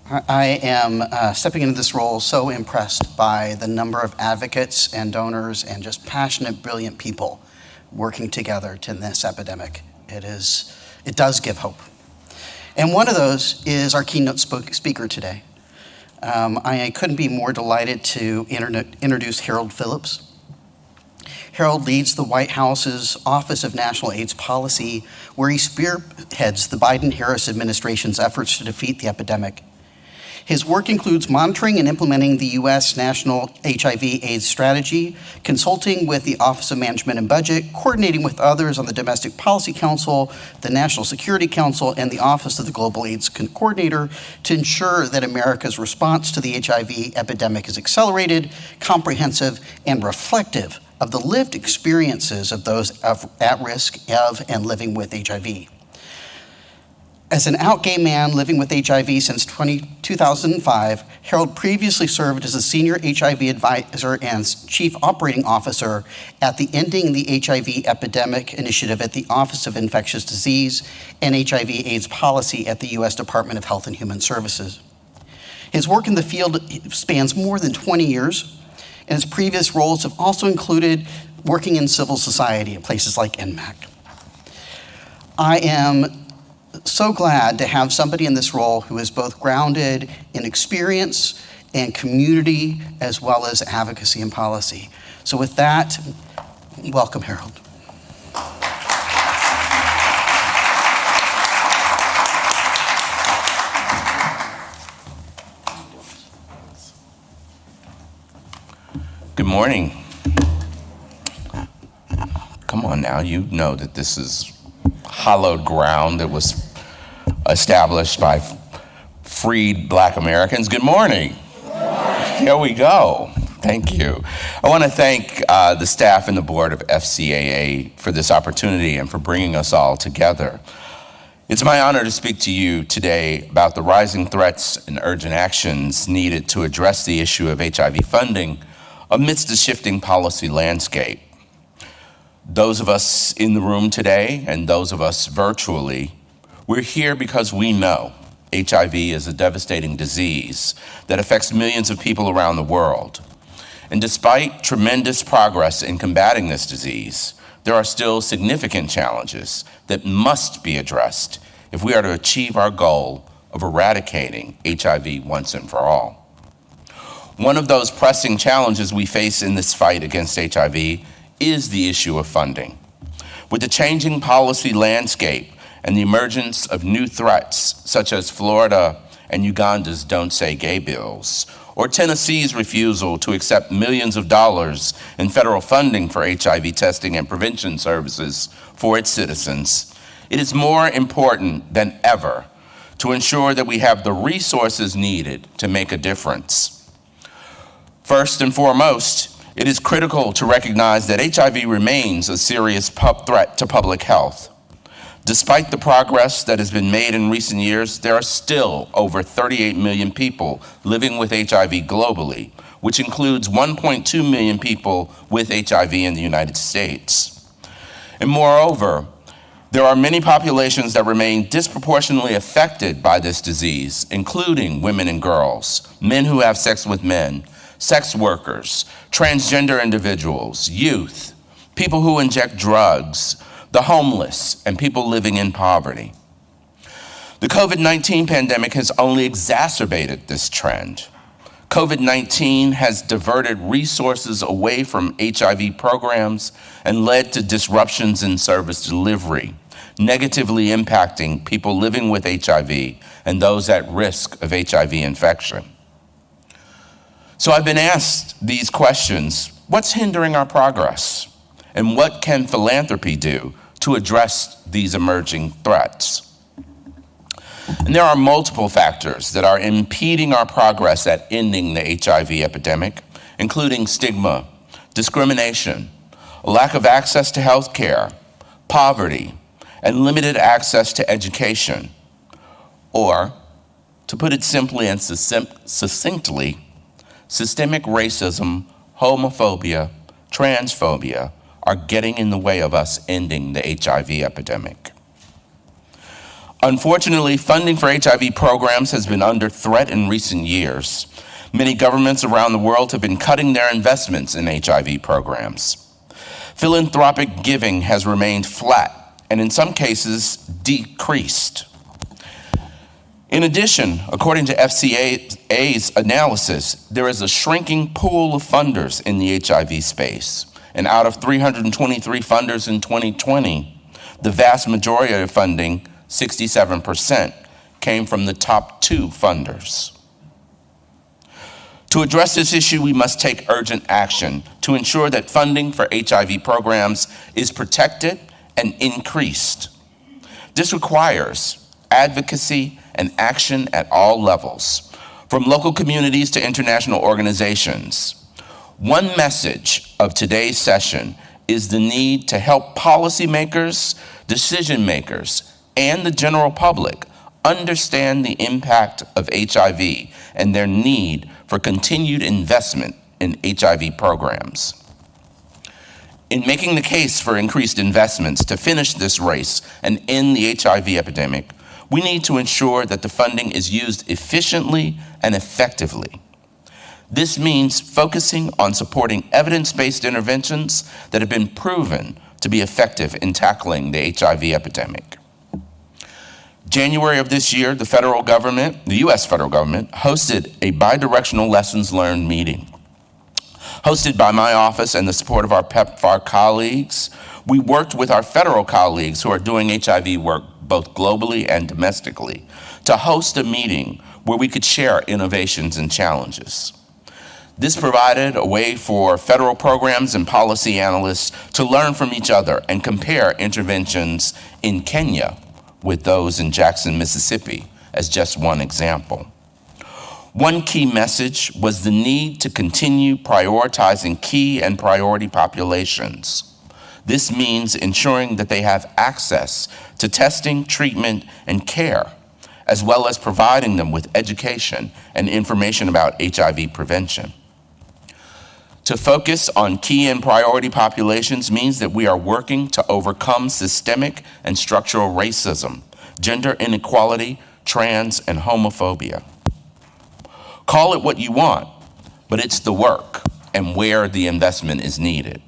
I am stepping into this role so impressed by the number of advocates and donors and just passionate, brilliant people working together to end this epidemic. It does give hope. And one of those is our keynote speaker today. I couldn't be more delighted to introduce Harold Phillips. Harold leads the White House's Office of National AIDS Policy, where he spearheads the Biden-Harris administration's efforts to defeat the epidemic. His work includes monitoring and implementing the U.S. National HIV/AIDS Strategy, consulting with the Office of Management and Budget, coordinating with others on the Domestic Policy Council, the National Security Council, and the Office of the Global AIDS Coordinator to ensure that America's response to the HIV epidemic is accelerated, comprehensive, and reflective of the lived experiences of those at risk of and living with HIV. As an out gay man living with HIV since 2005, Harold previously served as a senior HIV advisor and chief operating officer at the Ending the HIV Epidemic Initiative at the Office of Infectious Disease and HIV/AIDS Policy at the U.S. Department of Health and Human Services. His work in the field spans more than 20 years, and his previous roles have also included working in civil society at places like NMAC. I am so glad to have somebody in this role who is both grounded in experience and community, as well as advocacy and policy. So with that, welcome, Harold. Good morning. Come on now, you know that this is hallowed ground that was established by freed Black Americans. Good morning. Here we go. Thank you. I want to thank the staff and the board of FCAA for this opportunity and for bringing us all together. It's my honor to speak to you today about the rising threats and urgent actions needed to address the issue of HIV funding amidst the shifting policy landscape. Those of us in the room today and those of us virtually, we're here because we know HIV is a devastating disease that affects millions of people around the world. And despite tremendous progress in combating this disease, there are still significant challenges that must be addressed if we are to achieve our goal of eradicating HIV once and for all. One of those pressing challenges we face in this fight against HIV is the issue of funding. With the changing policy landscape and the emergence of new threats, such as Florida and Uganda's Don't Say Gay bills, or Tennessee's refusal to accept millions of dollars in federal funding for HIV testing and prevention services for its citizens, it is more important than ever to ensure that we have the resources needed to make a difference. First and foremost, it is critical to recognize that HIV remains a serious threat to public health. Despite the progress that has been made in recent years, there are still over 38 million people living with HIV globally, which includes 1.2 million people with HIV in the United States. And moreover, there are many populations that remain disproportionately affected by this disease, including women and girls, men who have sex with men, sex workers, transgender individuals, youth, people who inject drugs, the homeless, and people living in poverty. The COVID-19 pandemic has only exacerbated this trend. COVID-19 has diverted resources away from HIV programs and led to disruptions in service delivery, negatively impacting people living with HIV and those at risk of HIV infection. So I've been asked these questions: what's hindering our progress? And what can philanthropy do to address these emerging threats? And there are multiple factors that are impeding our progress at ending the HIV epidemic, including stigma, discrimination, a lack of access to health care, poverty, and limited access to education. Or, to put it simply and succinctly, systemic racism, homophobia, transphobia are getting in the way of us ending the HIV epidemic. Unfortunately, funding for HIV programs has been under threat in recent years. Many governments around the world have been cutting their investments in HIV programs. Philanthropic giving has remained flat and in some cases decreased. In addition, according to FCAA's analysis, there is a shrinking pool of funders in the HIV space. And out of 323 funders in 2020, the vast majority of funding, 67%, came from the top 2 funders. To address this issue, we must take urgent action to ensure that funding for HIV programs is protected and increased. This requires advocacy and action at all levels, from local communities to international organizations. One message of today's session is the need to help policymakers, decision makers, and the general public understand the impact of HIV and their need for continued investment in HIV programs. In making the case for increased investments to finish this race and end the HIV epidemic, we need to ensure that the funding is used efficiently and effectively. This means focusing on supporting evidence-based interventions that have been proven to be effective in tackling the HIV epidemic. January of this year, the US federal government, hosted a bidirectional lessons learned meeting. Hosted by my office and the support of our PEPFAR colleagues, we worked with our federal colleagues who are doing HIV work both globally and domestically to host a meeting where we could share innovations and challenges. This provided a way for federal programs and policy analysts to learn from each other and compare interventions in Kenya with those in Jackson, Mississippi, as just one example. One key message was the need to continue prioritizing key and priority populations. This means ensuring that they have access to testing, treatment, and care, as well as providing them with education and information about HIV prevention. To focus on key and priority populations means that we are working to overcome systemic and structural racism, gender inequality, trans, and homophobia. Call it what you want, but it's the work and where the investment is needed.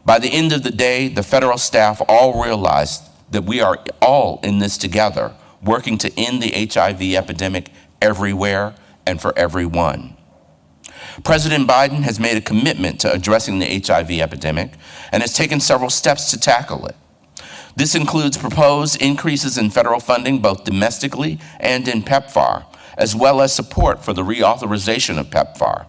By the end of the day, the federal staff all realized that we are all in this together, working to end the HIV epidemic everywhere and for everyone. President Biden has made a commitment to addressing the HIV epidemic and has taken several steps to tackle it. This includes proposed increases in federal funding both domestically and in PEPFAR, as well as support for the reauthorization of PEPFAR.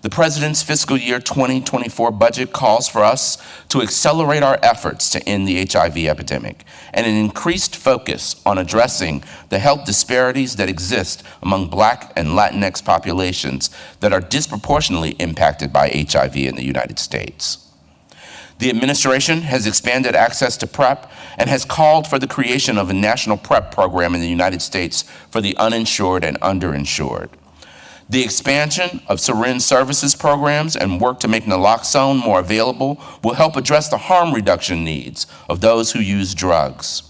The President's fiscal year 2024 budget calls for us to accelerate our efforts to end the HIV epidemic and an increased focus on addressing the health disparities that exist among Black and Latinx populations that are disproportionately impacted by HIV in the United States. The administration has expanded access to PrEP and has called for the creation of a national PrEP program in the United States for the uninsured and underinsured. The expansion of syringe services programs and work to make naloxone more available will help address the harm reduction needs of those who use drugs.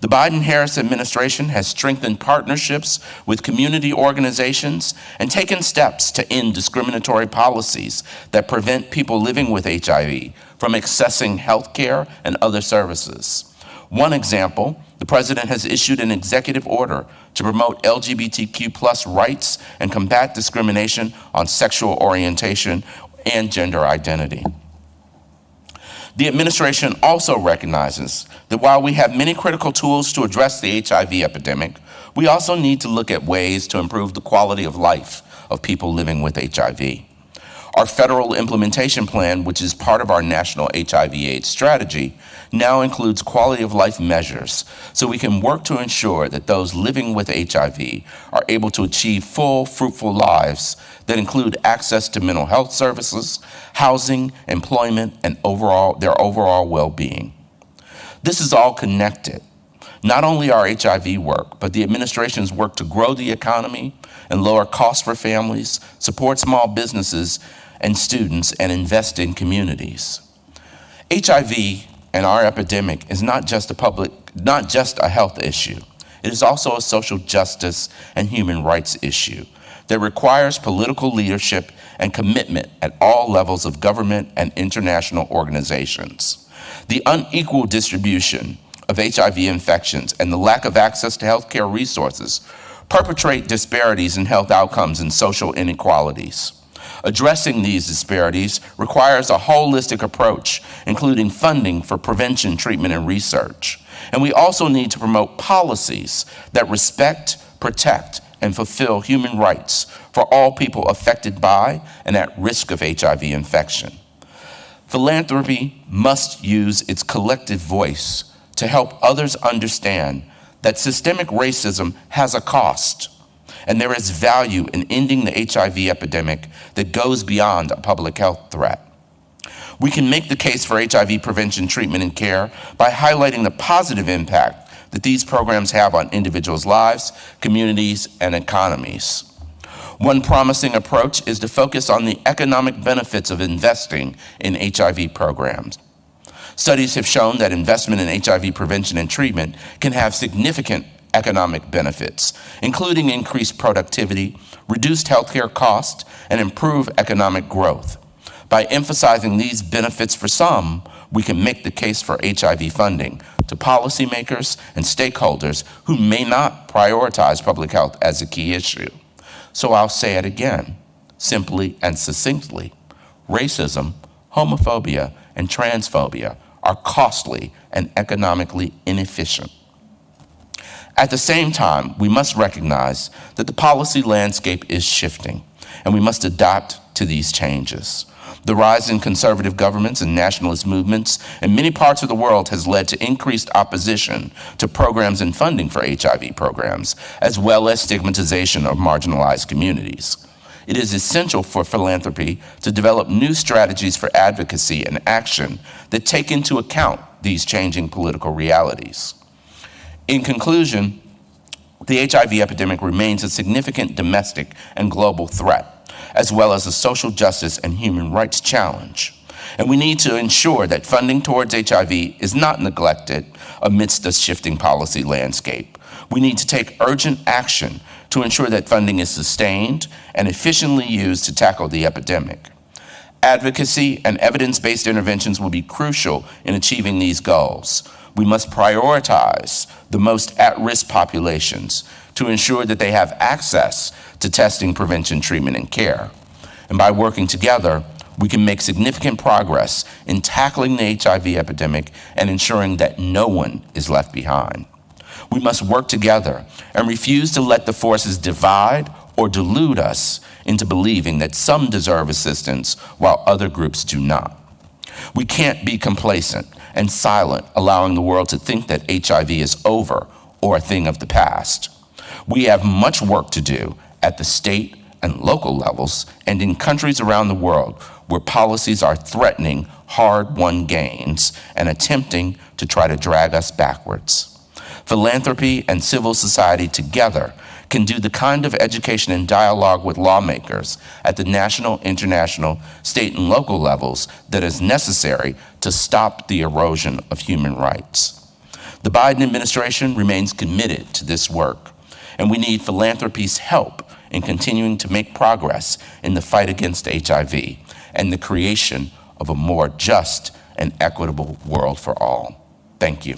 The Biden-Harris administration has strengthened partnerships with community organizations and taken steps to end discriminatory policies that prevent people living with HIV from accessing health care and other services. One example, the President has issued an executive order to promote LGBTQ+ rights and combat discrimination on sexual orientation and gender identity. The administration also recognizes that while we have many critical tools to address the HIV epidemic, we also need to look at ways to improve the quality of life of people living with HIV. Our federal implementation plan, which is part of our national HIV/AIDS strategy, now includes quality of life measures so we can work to ensure that those living with HIV are able to achieve full, fruitful lives that include access to mental health services, housing, employment, and their overall well-being. This is all connected. Not only our HIV work, but the administration's work to grow the economy and lower costs for families, support small businesses and students, and invest in communities. HIV and our epidemic is not just a public not just a health issue. It is also a social justice and human rights issue that requires political leadership and commitment at all levels of government and international organizations. The unequal distribution of HIV infections and the lack of access to healthcare resources perpetuate disparities in health outcomes and social inequalities. Addressing these disparities requires a holistic approach, including funding for prevention, treatment, and research. And we also need to promote policies that respect, protect, and fulfill human rights for all people affected by and at risk of HIV infection. Philanthropy must use its collective voice to help others understand that systemic racism has a cost, and there is value in ending the HIV epidemic that goes beyond a public health threat. We can make the case for HIV prevention, treatment, and care by highlighting the positive impact that these programs have on individuals' lives, communities, and economies. One promising approach is to focus on the economic benefits of investing in HIV programs. Studies have shown that investment in HIV prevention and treatment can have significant economic benefits, including increased productivity, reduced healthcare costs, and improved economic growth. By emphasizing these benefits for some, we can make the case for HIV funding to policymakers and stakeholders who may not prioritize public health as a key issue. So I'll say it again, simply and succinctly. Racism, homophobia, and transphobia are costly and economically inefficient. At the same time, we must recognize that the policy landscape is shifting, and we must adapt to these changes. The rise in conservative governments and nationalist movements in many parts of the world has led to increased opposition to programs and funding for HIV programs, as well as stigmatization of marginalized communities. It is essential for philanthropy to develop new strategies for advocacy and action that take into account these changing political realities. In conclusion, the HIV epidemic remains a significant domestic and global threat, as well as a social justice and human rights challenge. And we need to ensure that funding towards HIV is not neglected amidst the shifting policy landscape. We need to take urgent action to ensure that funding is sustained and efficiently used to tackle the epidemic. Advocacy and evidence-based interventions will be crucial in achieving these goals. We must prioritize the most at-risk populations to ensure that they have access to testing, prevention, treatment, and care. And by working together, we can make significant progress in tackling the HIV epidemic and ensuring that no one is left behind. We must work together and refuse to let the forces divide or delude us into believing that some deserve assistance while other groups do not. We can't be complacent and silent, allowing the world to think that HIV is over or a thing of the past. We have much work to do at the state and local levels and in countries around the world where policies are threatening hard-won gains and attempting to try to drag us backwards. Philanthropy and civil society together can do the kind of education and dialogue with lawmakers at the national, international, state, and local levels that is necessary to stop the erosion of human rights. The Biden administration remains committed to this work, and we need philanthropy's help in continuing to make progress in the fight against HIV and the creation of a more just and equitable world for all. Thank you.